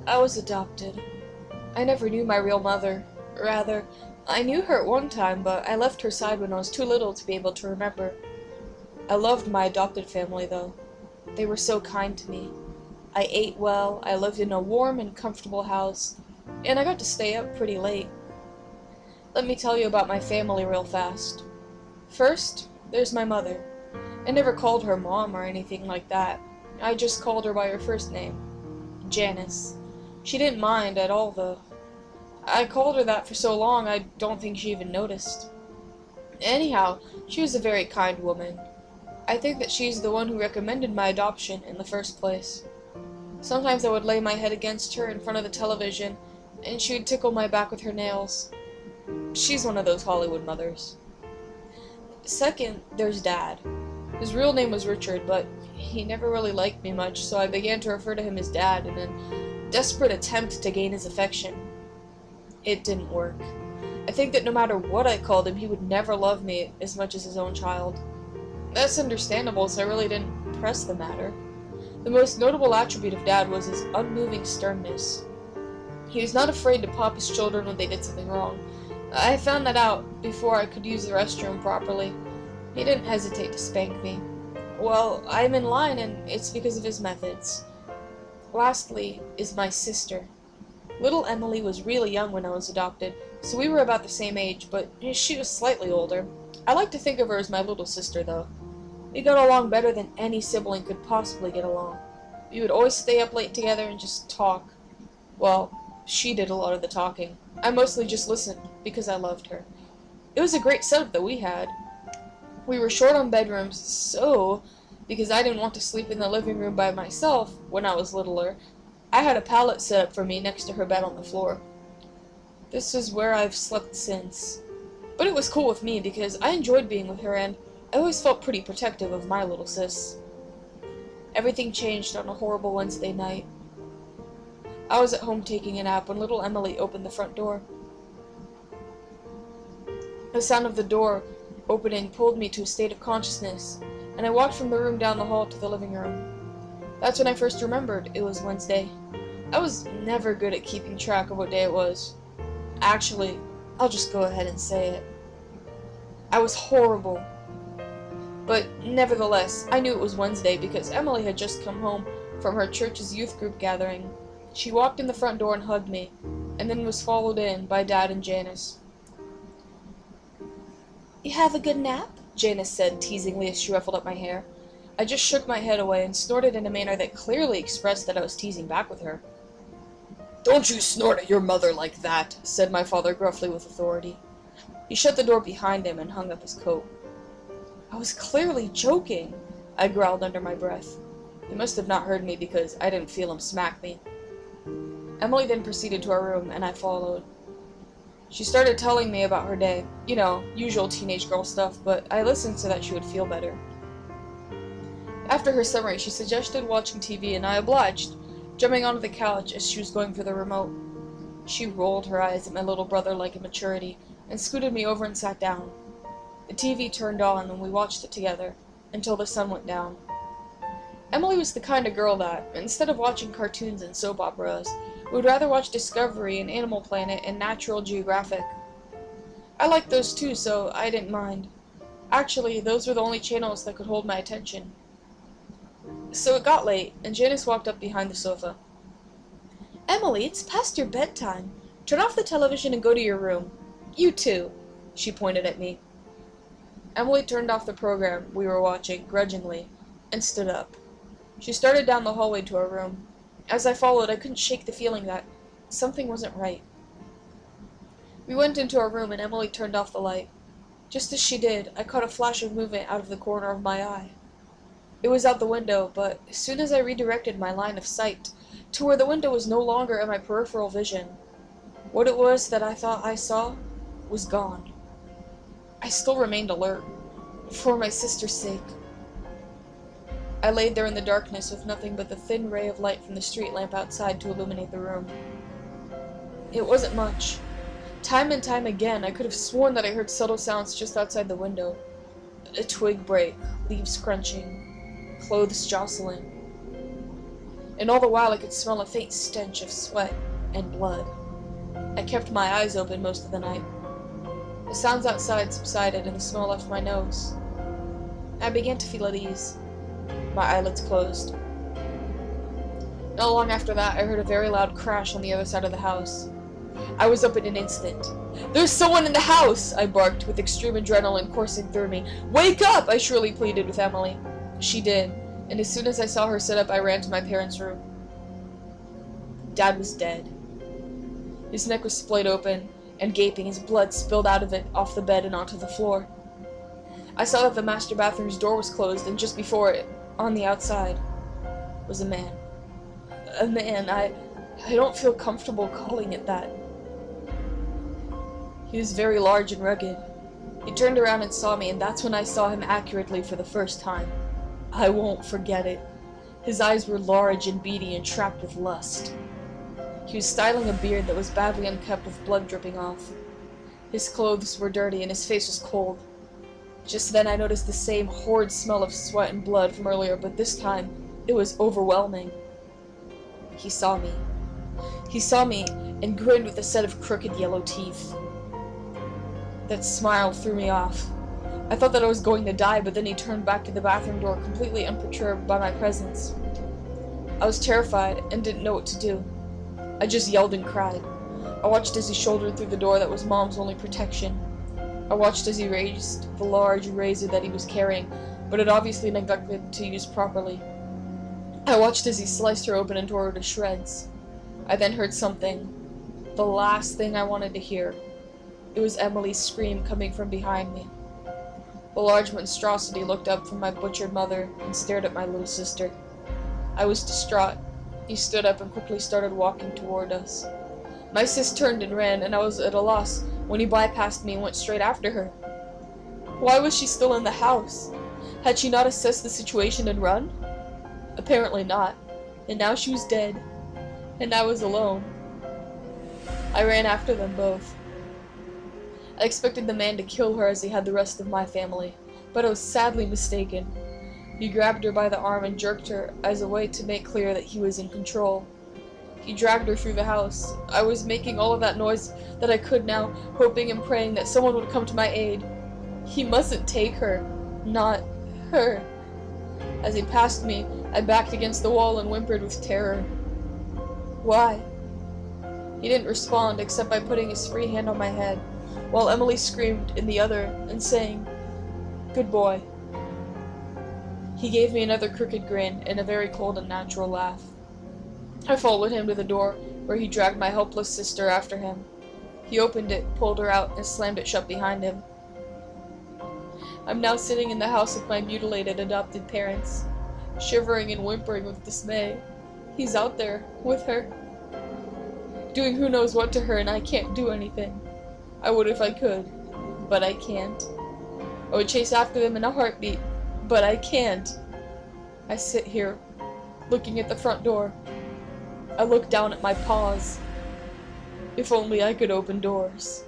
I was adopted. I never knew my real mother. Rather, I knew her at one time, but I left her side when I was too little to be able to remember. I loved my adopted family, though. They were so kind to me. I ate well, I lived in a warm and comfortable house, and I got to stay up pretty late. Let me tell you about my family real fast. First, there's my mother. I never called her Mom or anything like that. I just called her by her first name, Janice. She didn't mind at all, though. I called her that for so long I don't think she even noticed. Anyhow, she was a very kind woman. I think that she's the one who recommended my adoption in the first place. Sometimes I would lay my head against her in front of the television, and she would tickle my back with her nails. She's one of those Hollywood mothers. Second, there's Dad. His real name was Richard, but he never really liked me much, so I began to refer to him as Dad in a desperate attempt to gain his affection. It didn't work. I think that no matter what I called him, he would never love me as much as his own child. That's understandable, so I really didn't press the matter. The most notable attribute of Dad was his unmoving sternness. He was not afraid to pop his children when they did something wrong. I found that out before I could use the restroom properly. He didn't hesitate to spank me. Well, I'm in line, and it's because of his methods. Lastly is my sister. Little Emily was really young when I was adopted, so we were about the same age, but she was slightly older. I like to think of her as my little sister, though. We got along better than any sibling could possibly get along. We would always stay up late together and just talk. Well, she did a lot of the talking. I mostly just listened, because I loved her. It was a great setup that we had. We were short on bedrooms, so, because I didn't want to sleep in the living room by myself when I was littler, I had a pallet set up for me next to her bed on the floor. This is where I've slept since. But it was cool with me because I enjoyed being with her, and I always felt pretty protective of my little sis. Everything changed on a horrible Wednesday night. I was at home taking a nap when little Emily opened the front door. The sound of the door opening pulled me to a state of consciousness, and I walked from the room down the hall to the living room. That's when I first remembered it was Wednesday. I was never good at keeping track of what day it was. Actually, I'll just go ahead and say it. I was horrible. But nevertheless, I knew it was Wednesday because Emily had just come home from her church's youth group gathering. She walked in the front door and hugged me, and then was followed in by Dad and Janice. "You have a good nap?" Janice said teasingly as she ruffled up my hair. I just shook my head away and snorted in a manner that clearly expressed that I was teasing back with her. "Don't you snort at your mother like that," said my father gruffly with authority. He shut the door behind him and hung up his coat. I was clearly joking, I growled under my breath. He must have not heard me because I didn't feel him smack me. Emily then proceeded to our room, and I followed. She started telling me about her day. You know, usual teenage girl stuff, but I listened so that she would feel better. After her summary, she suggested watching TV, and I obliged, jumping onto the couch as she was going for the remote. She rolled her eyes at my little brother like immaturity, and scooted me over and sat down. The TV turned on, and we watched it together, until the sun went down. Emily was the kind of girl that, instead of watching cartoons and soap operas, would rather watch Discovery and Animal Planet and Natural Geographic. I liked those too, so I didn't mind. Actually, those were the only channels that could hold my attention. So it got late, and Janice walked up behind the sofa. "Emily, it's past your bedtime. Turn off the television and go to your room. You too," she pointed at me. Emily turned off the program we were watching, grudgingly, and stood up. She started down the hallway to her room. As I followed, I couldn't shake the feeling that something wasn't right. We went into our room, and Emily turned off the light. Just as she did, I caught a flash of movement out of the corner of my eye. It was out the window, but as soon as I redirected my line of sight to where the window was no longer in my peripheral vision, what it was that I thought I saw was gone. I still remained alert, for my sister's sake. I laid there in the darkness with nothing but the thin ray of light from the street lamp outside to illuminate the room. It wasn't much. Time and time again, I could have sworn that I heard subtle sounds just outside the window. A twig break, leaves crunching, clothes jostling. and all the while I could smell a faint stench of sweat and blood. I kept my eyes open most of the night. The sounds outside subsided and the smell left my nose. I began to feel at ease. My eyelids closed. Not long after that, I heard a very loud crash on the other side of the house. I was up in an instant. "There's someone in the house!" I barked, with extreme adrenaline coursing through me. "Wake up!" I shrilly pleaded with Emily. She did, and as soon as I saw her sit up, I ran to my parents' room. Dad was dead. His neck was splayed open and gaping, his blood spilled out of it off the bed and onto the floor. I saw that the master bathroom's door was closed, and just before it, on the outside, was a man. A man, I don't feel comfortable calling it that. He was very large and rugged. He turned around and saw me, and that's when I saw him accurately for the first time. I won't forget it. His eyes were large and beady and trapped with lust. He was styling a beard that was badly unkempt with blood dripping off. His clothes were dirty and his face was cold. Just then I noticed the same horrid smell of sweat and blood from earlier, but this time it was overwhelming. He saw me. He saw me and grinned with a set of crooked yellow teeth. That smile threw me off. I thought that I was going to die, but then he turned back to the bathroom door, completely unperturbed by my presence. I was terrified and didn't know what to do. I just yelled and cried. I watched as he shouldered through the door that was Mom's only protection. I watched as he raised the large razor that he was carrying, but had obviously neglected to use properly. I watched as he sliced her open and tore her to shreds. I then heard something. The last thing I wanted to hear. It was Emily's scream coming from behind me. The large monstrosity looked up from my butchered mother and stared at my little sister. I was distraught. He stood up and quickly started walking toward us. My sis turned and ran, and I was at a loss when he bypassed me and went straight after her. Why was she still in the house? Had she not assessed the situation and run? Apparently not, and now she was dead, and I was alone. I ran after them both. I expected the man to kill her as he had the rest of my family, but I was sadly mistaken. He grabbed her by the arm and jerked her as a way to make clear that he was in control. He dragged her through the house. I was making all of that noise that I could now, hoping and praying that someone would come to my aid. He mustn't take her. Not her. As he passed me, I backed against the wall and whimpered with terror. Why? He didn't respond except by putting his free hand on my head, while Emily screamed in the other and saying, "Good boy." He gave me another crooked grin and a very cold and natural laugh. I followed him to the door, where he dragged my helpless sister after him. He opened it, pulled her out, and slammed it shut behind him. I'm now sitting in the house with my mutilated adopted parents, shivering and whimpering with dismay. He's out there, with her, doing who knows what to her, and I can't do anything. I would if I could, but I can't. I would chase after them in a heartbeat, but I can't. I sit here, looking at the front door. I look down at my paws. If only I could open doors.